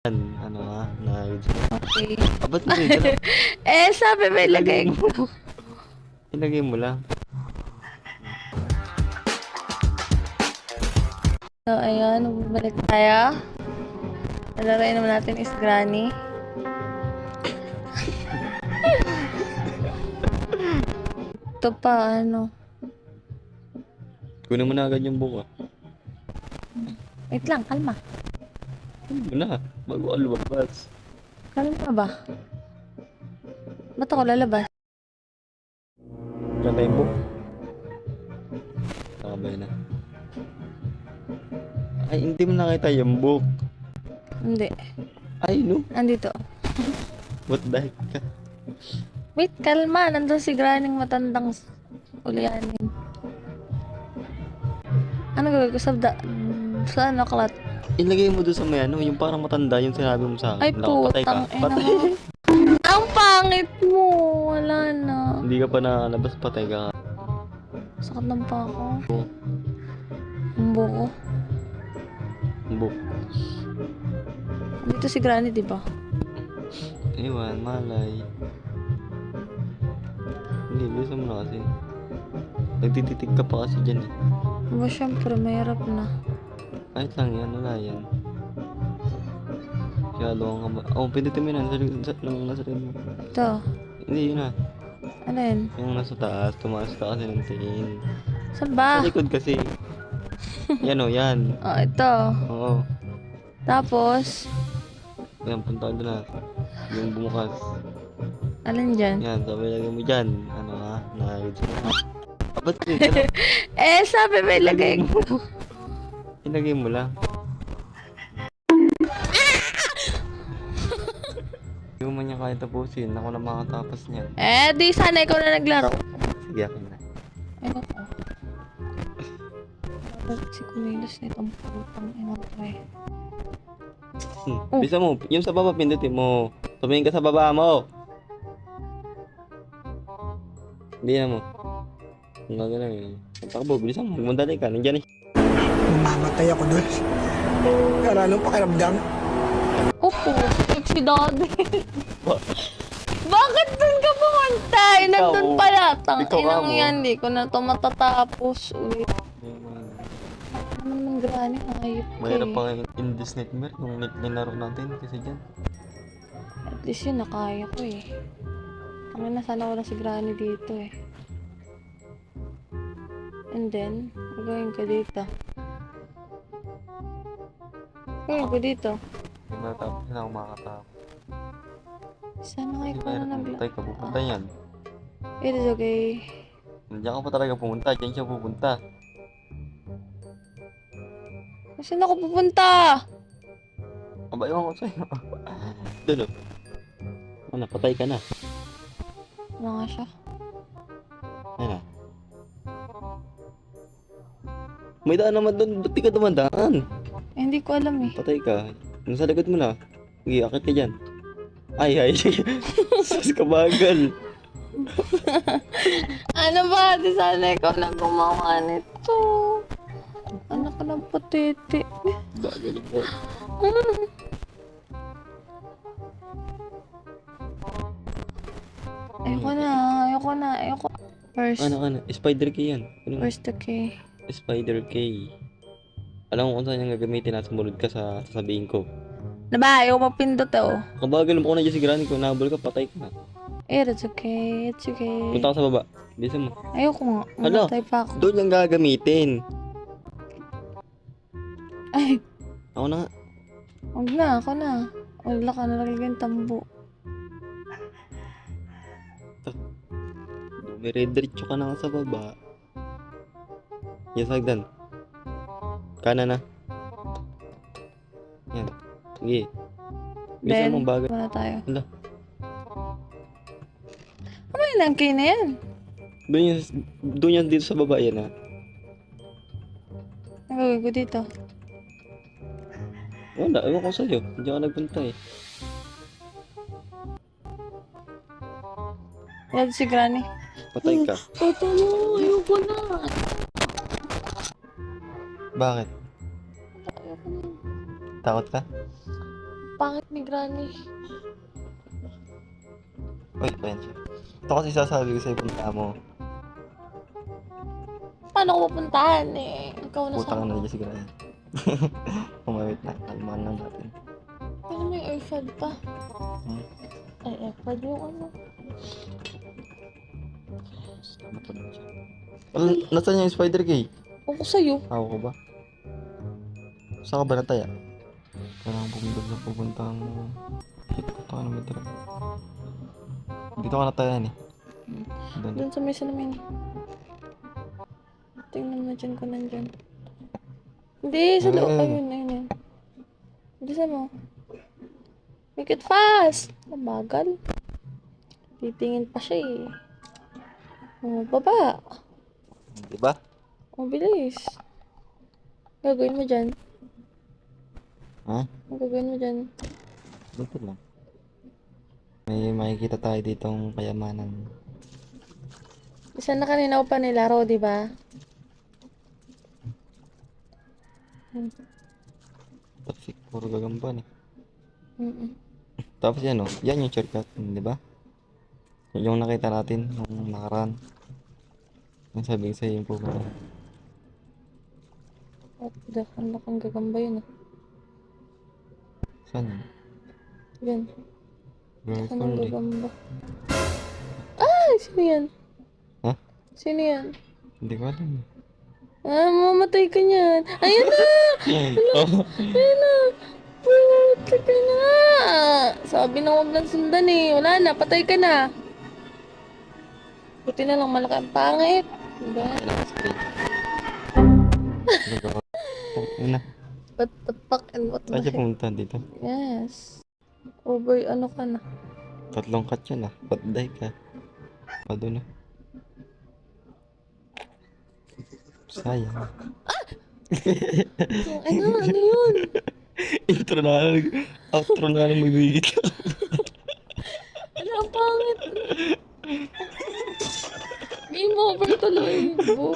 Ano nga, nice. Okay. Ba't mo rin? Sabi may lagay ko. Ilagay mo lang. So, ayun, bumalik tayo. Nalaroin naman natin is Granny. Ito pa, ano. Kunin mo na agad yung buka. Wait lang, kalma. Kunin mo na, bago ka lumabas. Kalma ba? Ba't ako lalabas? Kanta yung buka. Nakabay na. Ay, hindi mo nakita yung book. Hindi. Ay, no. Andito. What the heck ka? Wait, kalma. Nandun si Granny matandang ulianin. Ano gagawin ko sa ano, klat? Ilagay mo doon sa may ano, yung parang matanda yung sinabi mo sa akin. Ay, Nakapatay ka. putang ina Patay. mo. Ang pangit mo. Wala na. Hindi ka pa nakalabas, patay ka. Sakit ng pa ako. Ang buko. Book. Dito si Granny, di ba? Iwan, malay. Hindi, bisa mo na kasi. Nagtititig ka pa kasi dyan eh. Aba, syempre, mahirap na. Kahit lang yan, wala yan. Kaya luwang ka ba? Oh, pindutin mo yun, nasa rin mo. Ito. Hindi, yun na. Ano yun? Yung nasa taas, tumaas ka kasi ng tingin. Saan ba? Sa likod kasi. Yan o, yan. Oh, ito. Oo. Tapos, Yan, punta ka doon na. Yung bumukas. alin dyan? Yan, sabi lagay mo dyan. Ano nga, nice. Ba't rin? Sabi may lagay ko. Ilagay mo lang. Hindi mo man niya kaya tapusin. Ako na makatapos niyan. Di sana ikaw na naglaro. Sige, akin na. Ayoko. Bakit si Kumilos nitong putang ina ko eh. Oh. Bisa mo, yung sa baba, pindutin mo. Tumingin ka sa baba mo. Hindi na mo. Ang gagawin yun. Takbo, bilisan mo. Magmandali ka. Nandiyan eh. Mamatay ako doon. Wala nang pakiramdam. Opo, sexy daddy. Bakit dun ka pumunta? Nandun Ikaw. pala. Tang Ikaw ka inang mo. yan, di ko na ito matatapos. Uy, ano naman Granny, hayop ka Mahirap eh. pa ngayon in this nightmare yung nilaro natin kasi dyan. At least yun, nakaya ko eh. Ang ina, sana wala si Granny dito eh. And then, gagawin ko dito. Gagawin ko dito. Hindi matapos na ako makakatapos. Sana kayo ko na Mahirap nagla... pumunta ka. Pupunta yan. It is okay. Nandiyan ka pa talaga pumunta. Diyan siya pupunta. Saan ako pupunta? Aba, iwan ko sa'yo. Doon o. Ano, patay ka na. Ano nga siya? Ano? May daan naman doon. Ba't di ka dumandaan? Hindi ko alam eh. Patay ka. Nasa likod mo na. Sige, akit ka dyan. Ay. Sus ka bagal. Ano ba? Di sana ikaw na gumawa nito. Anak ka ng patete. Bagal mo. Ayoko. First. Ano? Spider key yan. Ano? First okay. Spider key. Alam mo kung saan yung gagamitin at sumunod ka sa sasabihin ko. Na ba? Ayaw mapindot oh. Kabagal mo ko na dyan si Granny. Kung nahabol ka, patay ka na. It's okay. It's okay. Punta ka sa baba. Bisa mo. Ayoko nga. Hala. Mamatay pa ako. Doon yung gagamitin. Ay, Ako na nga. huwag na. Ako na. Wala ka na lagay yung tambo. Dumire-diretso ka na nga sa baba. Yan, sagdan. Kanan na. Yan. Sige. Bisa Then, mong bagay. wala tayo. Hala. Ano yun? Ang kay na yan? Doon yan dito sa baba yan ha. Ang gagawin ko dito. Wala, ewan ko sa'yo. Hindi ako nagpunta eh. Wala si Granny. Patay ka. Totoo, ayoko na. Bakit? Ayoko na. Takot ka? Pangit ni Granny. Uy, ayan siya. Ito kasi sasabi ko sa'yo punta mo. Paano ko pupuntahan eh? Ikaw na Putang sa... na dyan siguro yan. Kumawit na. Kalmahan lang natin. Paano may AirPod pa? Hmm. Ay, AirPod yung ano. Matulog siya. Nasaan yung spider key? Ako sa'yo. Hawak ko ba? Saan ka ba nataya? Kailangan pumunta sa pupuntang... Shit, punta ka naman talaga. Dito ka natayan eh. Doon. Doon sa may salamin. Tingnan mo dyan kung nandyan. Hindi, sa loob. Ayun, ayun, ayun. Bilisan mo. Make it fast! Mabagal. Titingin pa siya eh. Oh, baba. Diba? Oh, bilis. Gagawin mo dyan. Ha? Ang gagawin mo dyan. Dito lang. May makikita tayo ditong kayamanan. Isa na kanina ko pa nilaro, di ba? Traffic, puro gagampan eh. Mm-mm. Tapos yan o, yan yung shortcut, di ba? Yung nakita natin nung nakaraan. Yung sabi ko sa'yo yung pupunta. Oh, dahan na kang gagamba yun ah. Saan yun? Yan. Girl Dahan ng call eh. gagamba. Ay! Sino yan? Ha? Sino yan? Hindi ko alam eh. Ah, mamatay ka niyan. Ayan na! Oh, Ayan na! Mamatay ka na! Sabi na huwag nang sundan eh. Wala na, patay ka na. Buti na lang malaki ang pangit. Diba? kailangan spray. Nagawa. Una, What the fuck and what the saan siya heck? pumunta dito? Yes. Over ano ka na? Tatlong cut yan ah. Patday ka. Pa doon ah. Sayang. Ano yun? Intro na lang. Outro na lang magbigit ka. Ano ang pangit? Game over tuloy. Bobo.